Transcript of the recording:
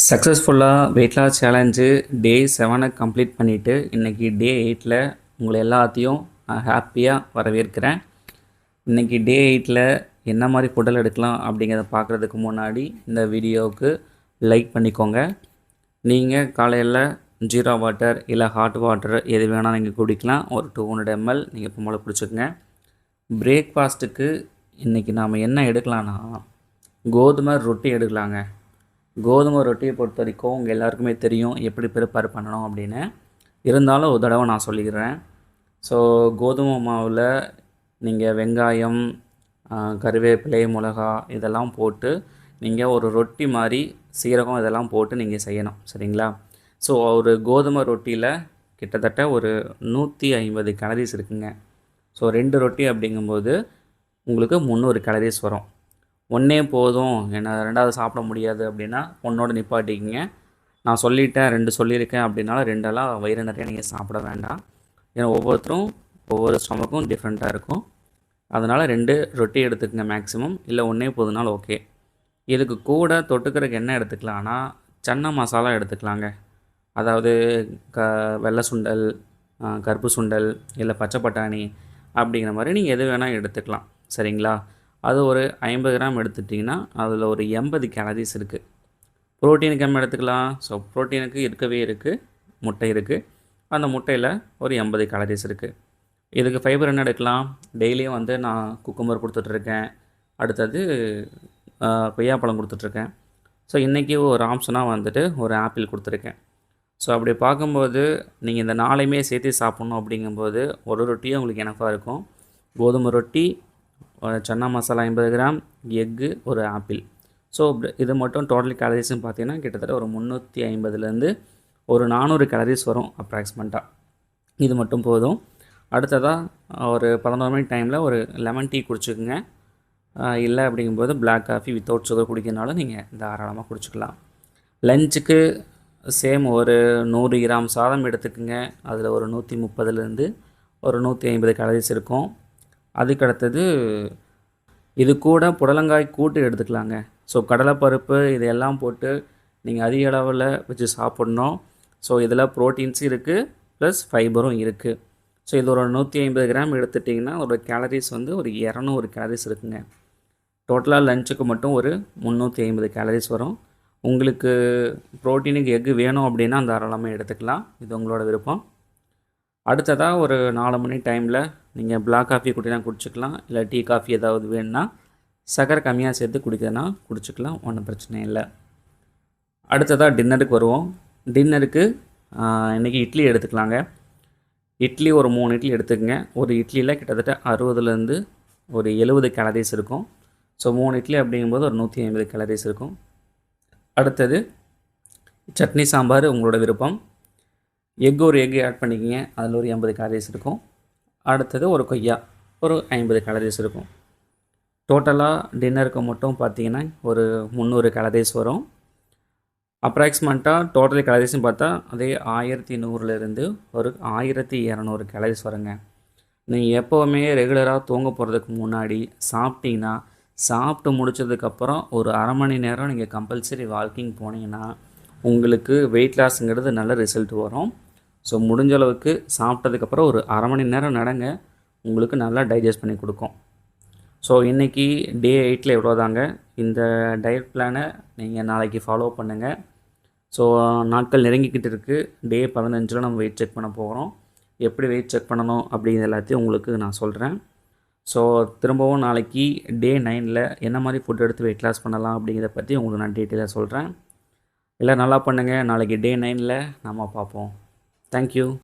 சக்ஸஸ்ஃபுல்லாக weight loss challenge day 7 complete பண்ணிவிட்டு இன்றைக்கி டே 8 உங்களை எல்லாத்தையும் ஹாப்பியாக வரவேற்கிறேன். இன்றைக்கி டே 8 என்ன மாதிரி ஃபுட்டெல்லாம் எடுக்கலாம் அப்படிங்கிறத பார்க்குறதுக்கு முன்னாடி இந்த வீடியோவுக்கு லைக் பண்ணிக்கோங்க. நீங்கள் காலையில் ஜீரோ வாட்டர் இல்லை ஹாட் வாட்டர் எது வேணால் நீங்கள் குடிக்கலாம். ஒரு 200 ml நீங்கள் இப்போ போல் குடிச்சுக்கோங்க. பிரேக்ஃபாஸ்ட்டுக்கு இன்றைக்கி நாம் என்ன எடுக்கலான்னா கோதுமை ரொட்டி எடுக்கலாங்க. கோதுமை ரொட்டியை பொறுத்த வரைக்கும் உங்கள் எல்லாருக்குமே தெரியும் எப்படி ப்ரிப்பேர் பண்ணணும் அப்படின்னு. இருந்தாலும் ஒரு தடவை நான் சொல்லிக்கிறேன். ஸோ கோதுமை மாவில் நீங்கள் வெங்காயம், கருவேப்பிலை, மிளகா இதெல்லாம் போட்டு நீங்கள் ஒரு ரொட்டி மாதிரி சீரகம் இதெல்லாம் போட்டு நீங்கள் செய்யணும், சரிங்களா? ஸோ ஒரு கோதுமை ரொட்டியில் கிட்டத்தட்ட ஒரு 150 கேலரிஸ் இருக்குங்க. ஸோ 2 ரொட்டி அப்படிங்கும்போது உங்களுக்கு 300 கேலரிஸ் வரும். ஒன்றே போதும், என்ன 2வது சாப்பிட முடியாது அப்படின்னா ஒன்றோட நிப்பாட்டிக்கிங்க. நான் சொல்லிட்டேன் 2 சொல்லியிருக்கேன் அப்படின்னால 2எல்லாம் வயிறு நிறைய நீங்கள் சாப்பிட வேண்டாம். ஏன்னா ஒவ்வொருத்தரும் ஒவ்வொரு ஸ்டொமக்கும் டிஃப்ரெண்ட்டாக இருக்கும். அதனால் 2 ரொட்டி எடுத்துக்கங்க மேக்ஸிமம். இல்லை ஒன்றே போதுனாலும் ஓகே. இதுக்கு கூட தொட்டுக்கிறதுக்கு என்ன எடுத்துக்கலான்னா சன்னா மசாலா எடுத்துக்கலாங்க. அதாவது வெள்ளை சுண்டல், கருப்பு சுண்டல் இல்லை பச்சை பட்டாணி அப்படிங்கிற மாதிரி நீங்கள் எது வேணால் எடுத்துக்கலாம், சரிங்களா? அது ஒரு 50 கிராம் எடுத்துட்டிங்கன்னா அதில் ஒரு 80 கேலரிஸ் இருக்குது. ப்ரோட்டீனுக்கு நம்ம எடுத்துக்கலாம். ஸோ ப்ரோட்டீனுக்கு இருக்கவே இருக்குது, முட்டை இருக்குது. அந்த முட்டையில் ஒரு 80 கேலரிஸ் இருக்குது. இதுக்கு ஃபைபர் என்ன எடுக்கலாம்? டெய்லியும் வந்து நான் குக்கும்பர் கொடுத்துட்ருக்கேன். அடுத்தது கொய்யாப்பழம் கொடுத்துட்ருக்கேன். ஸோ இன்றைக்கி ஒரு ஆப்ஷனாக வந்துட்டு ஒரு ஆப்பிள் கொடுத்துருக்கேன். ஸோ அப்படி பார்க்கும்போது நீங்கள் இந்த 4யுமே சேர்த்து சாப்பிட்ணும் அப்படிங்கும்போது ஒரு ரொட்டியும் உங்களுக்கு எனஃபாக இருக்கும். கோதுமை ரொட்டி, சன்னா மசாலா 50 கிராம், எக்கு, ஒரு ஆப்பிள். ஸோ இது மட்டும் டோட்டல் கேலரிஸ்ன்னு பார்த்தீங்கன்னா கிட்டத்தட்ட ஒரு 350லேருந்து ஒரு 400 கேலரிஸ் வரும் அப்ராக்சிமேட்டாக. இது மட்டும் போதும். அடுத்ததாக ஒரு 11 மணி டைமில் ஒரு லெமன் டீ குடிச்சுக்குங்க. இல்லை அப்படிங்கும்போது பிளாக் காஃபி வித்தவுட் சுகர் குடிக்கிறதுனால நீங்கள் தாராளமாக குடிச்சிக்கலாம். லஞ்சுக்கு சேம் ஒரு 100 கிராம் சாதம் எடுத்துக்குங்க. அதில் ஒரு 130லேருந்து ஒரு 150 கேலரிஸ் இருக்கும். அதுக்கடுத்தது இது கூட புடலங்காய் கூட்டு எடுத்துக்கலாங்க. ஸோ கடலைப்பருப்பு இதையெல்லாம் போட்டு நீங்கள் அதிக அளவில் வச்சு சாப்பிட்ணும். ஸோ இதில் ப்ரோட்டீன்ஸும் இருக்குது ப்ளஸ் ஃபைபரும் இருக்குது. ஸோ இது ஒரு 150 கிராம் எடுத்துட்டிங்கன்னா ஒரு கேலரிஸ் வந்து ஒரு 200 கேலரிஸ் இருக்குங்க. டோட்டலாக லஞ்சுக்கு மட்டும் ஒரு 350 கேலரிஸ் வரும். உங்களுக்கு ப்ரோட்டீனுக்கு எக்கு வேணும் அப்படின்னா தாராளமாக எடுத்துக்கலாம். இது உங்களோட விருப்பம். அடுத்ததாக ஒரு 4 மணி டைமில் நீங்கள் பிளாக் காஃபி குடினா குடிச்சிக்கலாம். இல்லை டீ காஃபி ஏதாவது வேணுன்னா சர்க்கரை கம்மியாக சேர்த்து குடிக்கிறதுனா குடிச்சிக்கலாம், ஒன்றும் பிரச்சனை இல்லை. அடுத்ததாக டின்னருக்கு வருவோம். டின்னருக்கு இன்றைக்கி இட்லி எடுத்துக்கலாங்க. இட்லி ஒரு 3 இட்லி எடுத்துக்கங்க. ஒரு இட்லியில் கிட்டத்தட்ட 60லேருந்து ஒரு 70 கேலரிஸ் இருக்கும். ஸோ 3 இட்லி அப்படிங்கும்போது ஒரு 150 கேலரிஸ் இருக்கும். அடுத்தது சட்னி சாம்பார் உங்களோட விருப்பம். ஒரு எக்கு ஆட் பண்ணிக்கிங்க. அதில் ஒரு 80 கேலரிஸ் இருக்கும். அடுத்தது ஒரு கொய்யா, ஒரு 50 கேலரிஸ் இருக்கும். டோட்டலாக டின்னருக்கு மட்டும் பார்த்திங்கன்னா ஒரு 300 கேலரிஸ் வரும். அப்ராக்சிமேட்டாக டோட்டல் கேலரிஸ்ன்னு பார்த்தா அதே 1100லேருந்து ஒரு 1200 கேலரிஸ் வருங்க. நீங்கள் எப்போவுமே ரெகுலராக தூங்க போகிறதுக்கு முன்னாடி சாப்பிட்டீங்கன்னா சாப்பிட்டு முடித்ததுக்கப்புறம் ஒரு அரை மணி நேரம் நீங்கள் கம்பல்சரி வாக்கிங் போனீங்கன்னா உங்களுக்கு வெயிட் லாஸுங்கிறது நல்ல ரிசல்ட் வரும். ஸோ முடிஞ்ச அளவுக்கு சாப்பிட்டதுக்கப்புறம் ஒரு அரை மணி நேரம் நடங்க, உங்களுக்கு நல்லா டைஜஸ்ட் பண்ணி கொடுக்கும். ஸோ இன்றைக்கி டே 8 எவ்வளோ தாங்க. இந்த டயட் பிளானை நீங்கள் நாளைக்கு ஃபாலோ பண்ணுங்கள். ஸோ நாட்கள் நெருங்கிக்கிட்டு இருக்குது. டே 15 நம்ம வெயிட் செக் பண்ண போகிறோம். எப்படி வெயிட் செக் பண்ணணும் அப்படிங்கிற எல்லாத்தையும் உங்களுக்கு நான் சொல்கிறேன். ஸோ திரும்பவும் நாளைக்கு டே 9 என்ன மாதிரி ஃபுட் எடுத்து வெயிட் லாஸ் பண்ணலாம் அப்படிங்கிறத பற்றி உங்களுக்கு நான் டீட்டெயிலாக சொல்கிறேன். எல்லாம் நல்லா பண்ணுங்கள். நாளைக்கு டே 9 நம்ம பார்ப்போம். Thank you.